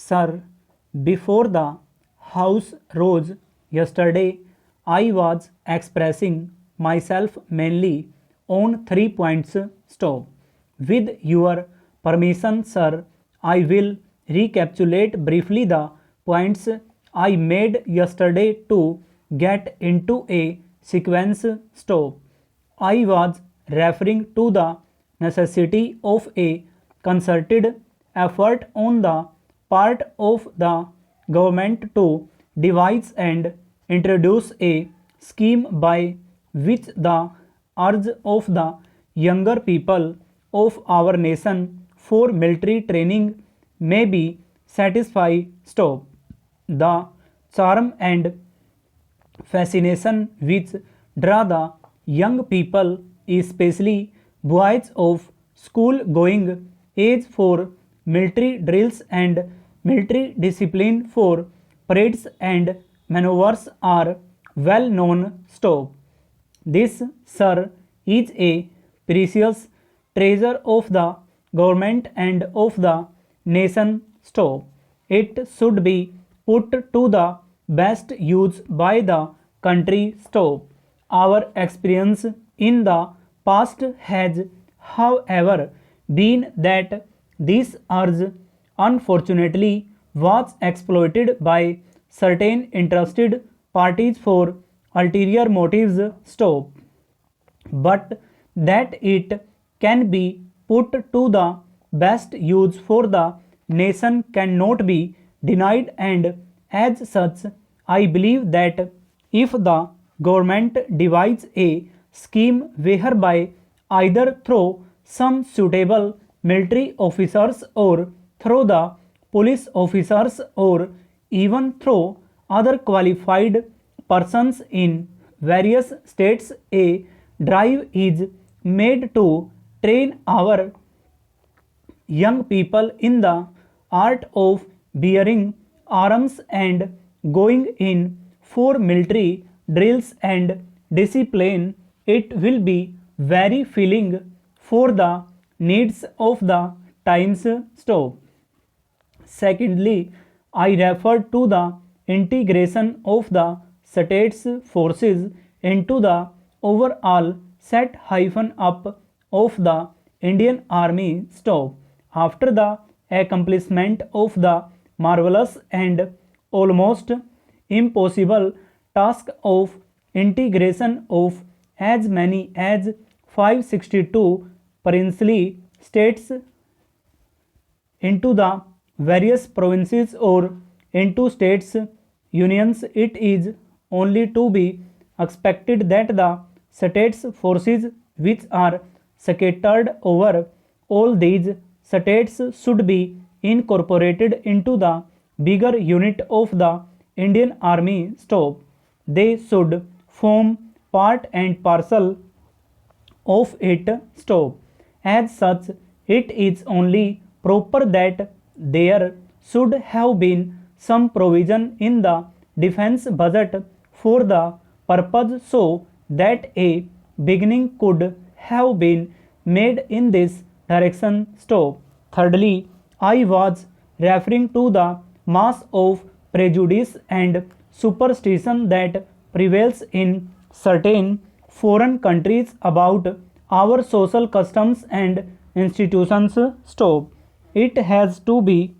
Sir, before the house rose yesterday, I was expressing myself mainly on 3 points. Stop. With your permission, sir, I will recapitulate briefly the points I made yesterday to get into a sequence. Stop. I was referring to the necessity of a concerted effort on the part of the government to devise and introduce a scheme by which the urge of the younger people of our nation for military training may be satisfied. Stop. The charm and fascination which draw the young people, especially boys of school going age, for military drills and military discipline for parades and maneuvers are well known. Stop. This, sir, is a precious treasure of the government and of the nation. Stop. It should be put to the best use by the country. Stop. Our experience in the past has, however, been that this urge unfortunately was exploited by certain interested parties for ulterior motives. Stop. But that it can be put to the best use for the nation cannot be denied, and as such I believe that if the government devises a scheme whereby either through some suitable military officers or through the police officers or even through other qualified persons in various states, a drive is made to train our young people in the art of bearing arms and going in for military drills and discipline. It will be very filling for the needs of the times. Stop. Secondly, I refer to the integration of the state's forces into the overall set up of the Indian Army. Stop. After the accomplishment of the marvelous and almost impossible task of integration of as many as 562 princely states into the various provinces or into states unions, it is only to be expected that the states forces which are scattered over all these states should be incorporated into the bigger unit of the Indian Army. Stop. They should form part and parcel of it. Stop. As such, it is only proper that there should have been some provision in the defense budget for the purpose, so that a beginning could have been made in this direction. Stop. Thirdly, I was referring to the mass of prejudice and superstition that prevails in certain foreign countries about our social customs and institutions. Stop. It has to be